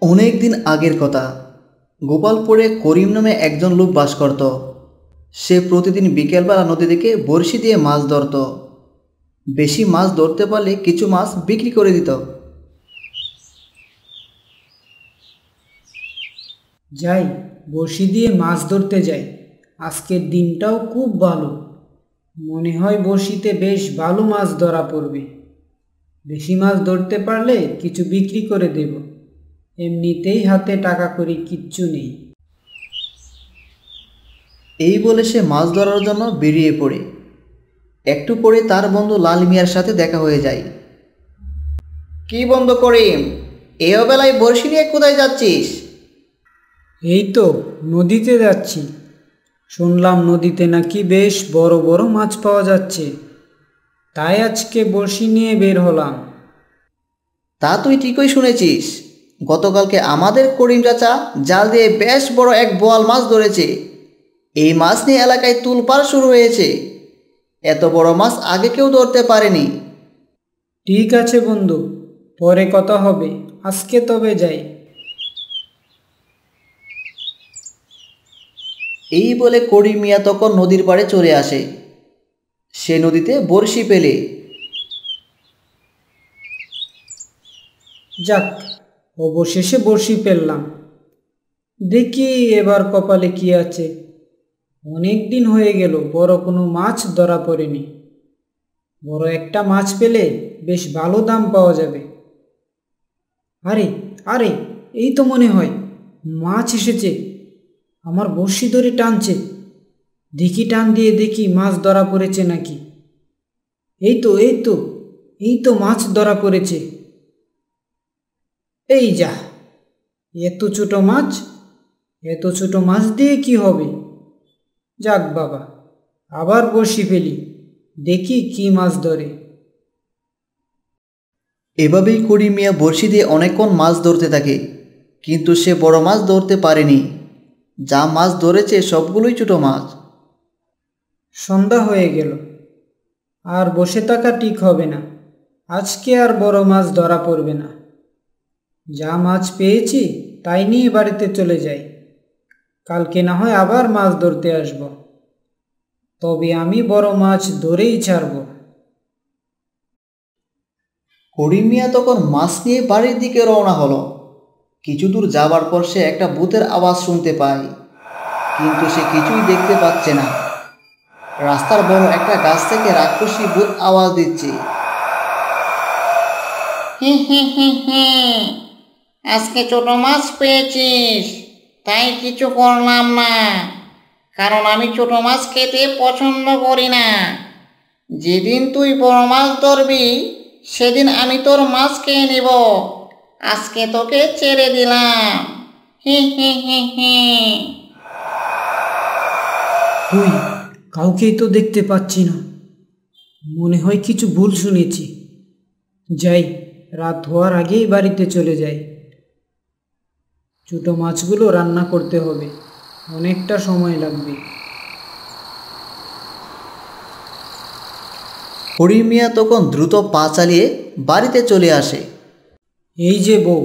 অনেক দিন আগের কথা। গোপালপুরে করিম নামে একজন লোক বাস করত। সে প্রতিদিন বিকেলবেলা নদী থেকে বড়শি দিয়ে মাছ ধরত। বেশি মাছ ধরতে পারলে কিছু মাছ বিক্রি করে দিত। যাই, বড়শি দিয়ে মাছ ধরতে যাই। আজকের দিনটাও খুব ভালো। মনে হয় বড়শিতে বেশ ভালো মাছ ধরা পড়বে। বেশি মাছ ধরতে পারলে কিছু বিক্রি করে দেব। এমনিতেই হাতে টাকা করি কিচ্ছু নেই। এই বলে সে মাছ ধরার জন্য বেরিয়ে পড়ে। একটু পরে তার বন্ধু লাল মিয়ার সাথে দেখা হয়ে যায়। কি বন্ধু করিম, এ বেলায় বড়শি নিয়ে কোথায় যাচ্ছিস? এই তো নদীতে যাচ্ছি। শুনলাম নদীতে নাকি বেশ বড় বড় মাছ পাওয়া যাচ্ছে, তাই আজকে বড়শি নিয়ে বের হলাম। তা তুই ঠিকই শুনেছিস। গতকালকে আমাদের করিম চাচা জাল দিয়ে বেশ বড় এক বোয়াল মাছ ধরেছে। এই মাছ নিয়ে এলাকায় তুলপাড় শুরু হয়েছে। এত বড় মাছ আগে কেউ ধরতে পারেনি। ঠিক আছে বন্ধু, পরে কথা হবে। আজকে তবে যাই। এই বলে করিম মিয়া তখন নদীর পাড়ে চলে আসে। সে নদীতে বড়শি পেলে। যাক, অবশেষে বড়শি পেলাম। দেখি এবার কপালে কি আছে। অনেক দিন হয়ে গেল বড় কোনো মাছ ধরা পড়েনি। বড় একটা মাছ পেলে বেশ ভালো দাম পাওয়া যাবে। আরে আরে, এই তো মনে হয় মাছ এসেছে। আমার বড়শি ধরে টানছে। দেখি, টান দিয়ে দেখি মাছ ধরা পড়েছে নাকি। এই তো মাছ ধরা পড়েছে। এই যা, এত ছোট মাছ! এত ছোট মাছ দিয়ে কি হবে? যাক বাবা, আবার বড়শি ফেলি, দেখি কি মাছ ধরে। এভাবেই করিম মিয়া বড়শি দিয়ে অনেকক্ষণ মাছ ধরতে থাকে, কিন্তু সে বড় মাছ ধরতে পারেনি। যা মাছ ধরেছে সবগুলোই ছোট মাছ। সন্ধ্যা হয়ে গেল, আর বসে থাকা ঠিক হবে না। আজকে আর বড় মাছ ধরা পড়বে না। যা মাছ পেয়েছি তাই নিয়ে বাড়িতে চলে যাই। কালকে না হয় আবার মাছ ধরতে আসব। তবে আমি বড় মাছ ধরেই ছাড়ব। করিম মিয়া তখন মাছ নিয়ে বাড়ির দিকে রওনা হলো। কিছু দূর যাবার পর সে একটা ভূতের আওয়াজ শুনতে পায়, কিন্তু সে কিছুই দেখতে পাচ্ছে না। রাস্তার বড় একটা গাছ থেকে রাক্ষসী ভূত আওয়াজ দিচ্ছে। হি হি হি হি, আজকে ছোট মাছ পেয়েছিস, তাই কিছু করলাম না, কারণ আমি ছোট মাছ খেতে পছন্দ করি না। যেদিন তুই বড় মাছ ধরবি সেদিন আমি তোর মাছ খেয়ে নিব। আজকে তোকে ছেড়ে দিলাম। হি হি হি হি। কই, কাউকেই তো দেখতে পাচ্ছি না। মনে হয় কিছু ভুল শুনেছি। যাই, রাত হওয়ার আগেই বাড়িতে চলে যাই। ছোটো মাছগুলো রান্না করতে হবে, অনেকটা সময় লাগবে। করিম মিয়া তখন দ্রুত পা চালিয়ে বাড়িতে চলে আসে। এই যে বউ,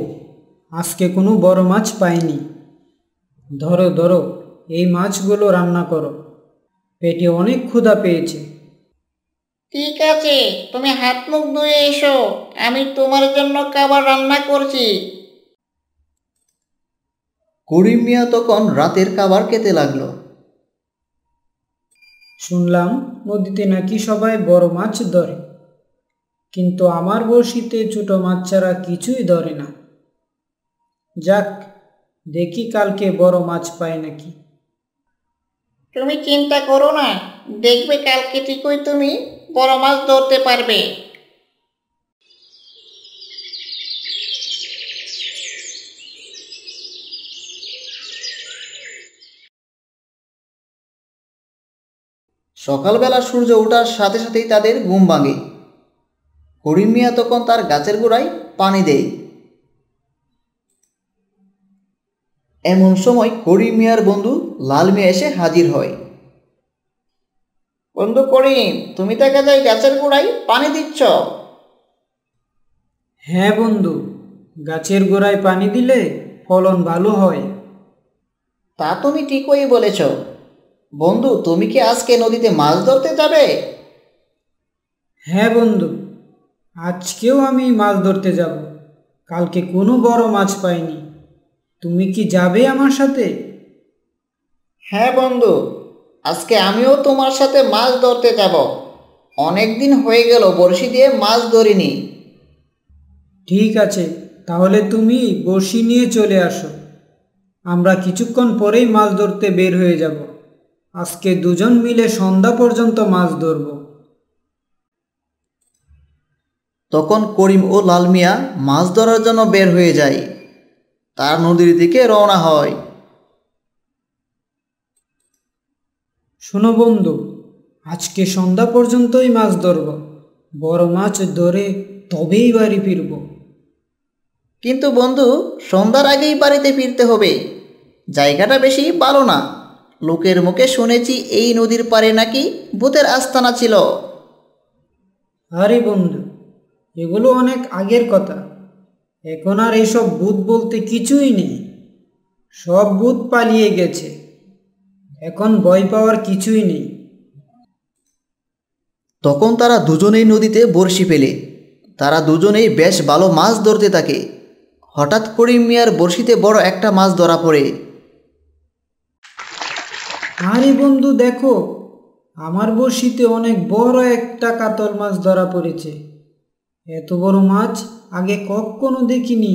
আজকে কোনো বড় মাছ পাইনি। ধরো ধরো, এই মাছগুলো রান্না করো। পেটে অনেক ক্ষুধা পেয়েছে। ঠিক আছে, তুমি হাত মুখ ধুয়ে এসো, আমি তোমার জন্য খাবার রান্না করছি। করিম মিয়া তখন রাতের খাবার খেতে লাগলো। শুনলাম নদীতে নাকি সবাই বড় মাছ ধরে, কিন্তু আমার বড়শিতে ছোটো মাছ ছাড়া কিছুই ধরে না। যাক, দেখি কালকে বড় মাছ পাই নাকি। তুমি চিন্তা করো না, দেখবে কালকে ঠিকই তুমি বড় মাছ ধরতে পারবে। সকালবেলা সূর্য ওঠার সাথে সাথেই তাদের ঘুম ভাঙে। করিম মিয়া তখন তার গাছের গোড়ায় পানি দেয়। এমন সময় করিম মিয়ার বন্ধু লাল মিয়া এসে হাজির হয়। বন্ধু করিম, তুমি দেখা যায় গাছের গোড়ায় পানি দিচ্ছ। হ্যাঁ বন্ধু, গাছের গোড়ায় পানি দিলে ফলন ভালো হয়। তা তুমি ঠিকই বলেছ। বন্ধু, তুমি কি আজকে নদীতে মাছ ধরতে যাবে? হ্যাঁ বন্ধু, আজকেও আমি মাছ ধরতে যাব। কালকে কোনো বড় মাছ পাইনি। তুমি কি যাবে আমার সাথে? হ্যাঁ বন্ধু, আজকে আমিও তোমার সাথে মাছ ধরতে যাব। অনেক দিন হয়ে গেল বড়শি দিয়ে মাছ ধরিনি। ঠিক আছে, তাহলে তুমি বড়শি নিয়ে চলে আসো। আমরা কিছুক্ষণ পরেই মাছ ধরতে বের হয়ে যাব। আজকে দুজন মিলে সন্ধ্যা পর্যন্ত মাছ ধরব। তখন করিম ও লাল মিয়া মাছ ধরার জন্য বের হয়ে যায়। তার নদীর দিকে রওনা হয়। শোনো বন্ধু, আজকে সন্ধ্যা পর্যন্তই মাছ ধরব। বড় মাছ ধরে তবেই বাড়ি ফিরব। কিন্তু বন্ধু, সন্ধ্যার আগেই বাড়িতে ফিরতে হবে। জায়গাটা বেশি ভালো না। লোকের মুখে শুনেছি এই নদীর পাড়ে নাকি ভূতের আস্তানা ছিল। আরে বন্ধু, এগুলো অনেক আগের কথা। এখন আর এসব ভূত বলতে কিছুই নেই। সব ভূত পালিয়ে গেছে। এখন ভয় পাওয়ার কিছুই নেই। তখন তারা দুজনেই নদীতে বড়শি ফেলে। তারা দুজনেই বেশ ভালো মাছ ধরতে থাকে। হঠাৎ করিম মিয়ার বড়শিতে বড় একটা মাছ ধরা পড়ে। আরে বন্ধু দেখো, আমার বড়শিতে অনেক বড় একটা কাতল মাছ ধরা পড়েছে। এত বড় মাছ আগে কখনো দেখিনি।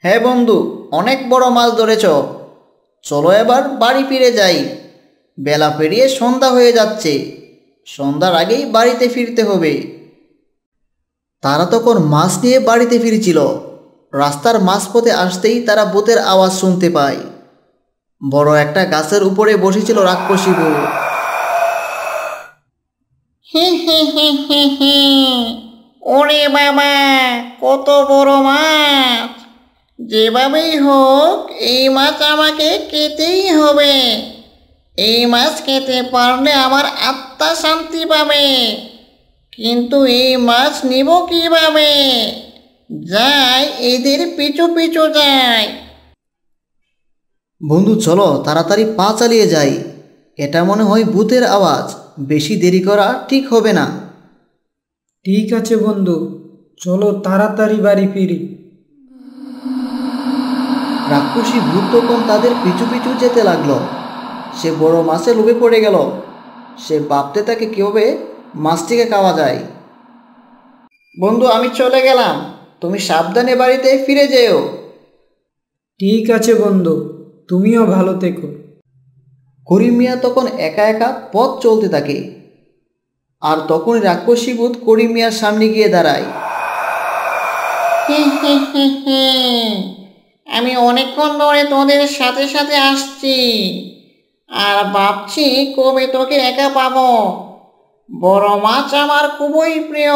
হ্যাঁ বন্ধু, অনেক বড় মাছ ধরেছ। চলো এবার বাড়ি ফিরে যাই। বেলা পেরিয়ে সন্ধ্যা হয়ে যাচ্ছে। সন্ধ্যার আগেই বাড়িতে ফিরতে হবে। তারা তখন মাছ নিয়ে বাড়িতে ফিরছিল। রাস্তার মাঝপথে আসতেই তারা ভূতের আওয়াজ শুনতে পায়। বড় একটা গাছের উপরে বসেছিল রাক্ষসী ভূত। হি হি হি হি হি। ওরে বাবা, কত বড় মাছ! যেভাবেই হোক এই মাছ আমাকে খেতেই হবে। এই মাছ খেতে পারলে আমার আত্মা শান্তি পাবে। কিন্তু এই মাছ নিব কিভাবে? যাই, এদের পিছু পিছু যাই। বন্ধু চলো তাড়াতাড়ি পা চালিয়ে যাই। এটা মনে হয় ভূতের আওয়াজ। বেশি দেরি করা ঠিক হবে না। ঠিক আছে বন্ধু, চলো তাড়াতাড়ি বাড়ি ফিরি। রাক্ষসী ভূত তখন তাদের পিছু পিছু যেতে লাগলো। সে বড় মাছে লোভে পড়ে গেল। সে ভাবতে থাকে কীভাবে মাছটিকে খাওয়া যায়। বন্ধু, আমি চলে গেলাম। তুমি সাবধানে বাড়িতে ফিরে যেও। ঠিক আছে বন্ধু, তুমিও ভালো থেকো। করিম মিয়া তখন একা একা পথ চলতে থাকে। আর তখনই রাক্ষসী ভূত করিম মিয়ার সামনে গিয়ে দাঁড়ায়। হি হি হি হি। আমি অনেকক্ষণ ধরে তোদের সাথে সাথে আসছি আর ভাবছি কবে তোকে একা পাবো। বড় মাছ আমার খুবই প্রিয়,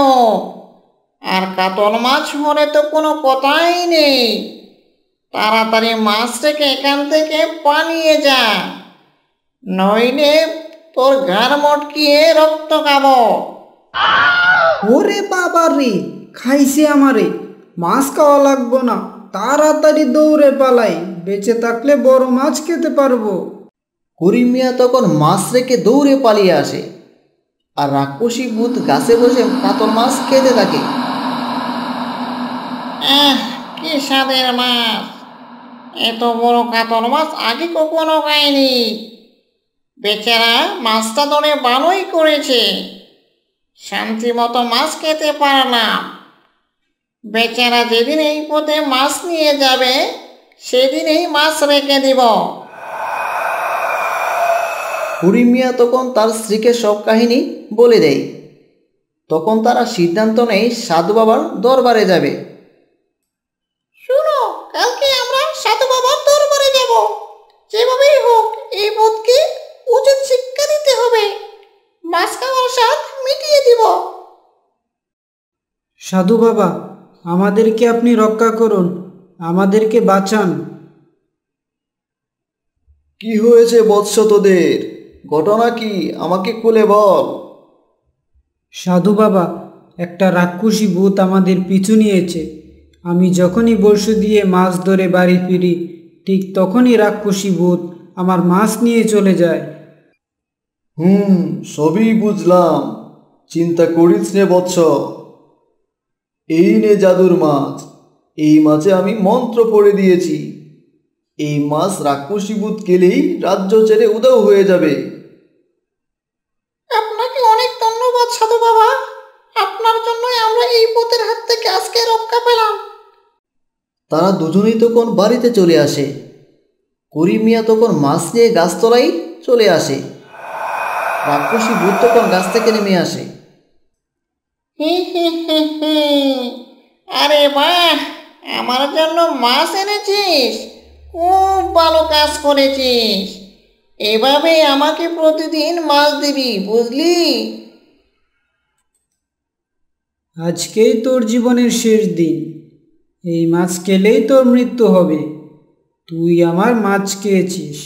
আর কাতল মাছ হলে তো কোনো কথাই নেই। তাড়াতাড়ি মাছ থেকে এখান থেকে পালিয়ে যা, নইলে তোর ঘাড় মটকিয়ে রক্ত খাবো। ওরে বাবা রে, খাইছে আমারে। মাছ খাওয়া লাগবো না, তাড়াতাড়ি দৌড়ে পালাই। বেঁচে থাকলে বড় মাছ খেতে পারবো। করিম মিয়া তখন মাছ রেখে দৌড়ে পালিয়ে আসে। আর রাক্ষসী ভূত গাছে বসে কাতল মাছ খেতে থাকে। আহ, কি স্বাদের মাছ! এত বড় কাতল মাছ আগে কখনো খাইনি। বেচারা মাছটা ধরে ভালোই করেছে, শান্তি মতো মাছ খেতে পারলাম। বেচারা যেদিন এই পথে মাছ নিয়ে যাবে সেদিনই মাছ রেখে দিব। করিম মিয়া তখন তার স্ত্রীকে সব কাহিনী বলে দেয়। তখন তারা সিদ্ধান্ত নেয় সাধু বাবার দরবারে যাবে। শুনো, কালকে আমরা সাধু বাবার দরবারে যাব। যেভাবেই হোক এই ভূতকে উচিত শিক্ষা দিতে হবে। মাছ খাওয়ার স্বাদ মিটিয়ে দিব। সাধু বাবা, আমাদেরকে আপনি রক্ষা করুন, আমাদেরকে বাঁচান। কি হয়েছে বৎস তোদের? ঘটনা কি আমাকে খুলে বল। সাধু বাবা, একটা রাক্ষসী ভূত আমাদের পিছু নিয়েছে। আমি যখনই বড়শি দিয়ে মাছ ধরে বাড়ি ফিরি, ঠিক তখনই রাক্ষসী ভূত আমার মাছ নিয়ে চলে যায়। সবই বুঝলাম, চিন্তা করিস নে বৎস। এই নে জাদুর মাছ। এই মাছে আমি মন্ত্র পড়ে দিয়েছি। এই মাছ রাক্ষসী ভূত গেলেই রাজ্য ছেড়ে উধাও হয়ে যাবে। আপনাকে অনেক ধন্যবাদ সাধু বাবা। আপনার জন্যই আমরা এই ভূতের হাত থেকে আজকে রক্ষা পেলাম। তারা দুজনেই তখন বাড়িতে চলে আসে। করিম মিয়া তখন মাছ নিয়ে গাছতলায় চলে আসে। রাক্ষসী ভূত তখন গাছ থেকে নেমে আসে। হি হি হি হি। আরে বাহ, আমার জন্য মাছ এনেছিস, খুব ভালো কাজ করেছিস। এভাবে আমাকে প্রতিদিন মাছ দিবি, বুঝলি? আজকেই তোর জীবনের শেষ দিন। এই মাছ খেলেই তোর মৃত্যু হবে। তুই আমার মাছ খেয়েছিস,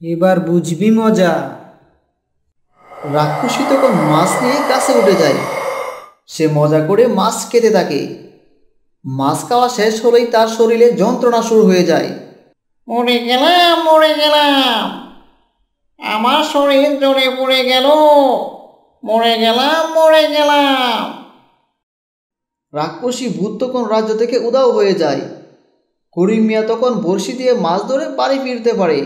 এবার বুঝবি মজা। রাক্ষসী তখন মাছ নিয়ে গাছে উঠে যায়। সে মজা করে মাছ খেতে থাকে। মাছ খাওয়া শেষ হলেই তার শরীরে যন্ত্রণা শুরু হয়ে যায়। মরে গেলাম, মরে গেলাম। আমার শরীর জ্বলে পড়ে গেল। মরে গেলাম, মরে গেলাম। রাক্ষসী ভূত তখন রাজ্য থেকে উধাও হয়ে যায়। করিম মিয়া তখন বড়শি দিয়ে মাছ ধরে বাড়ি ফিরতে পারে।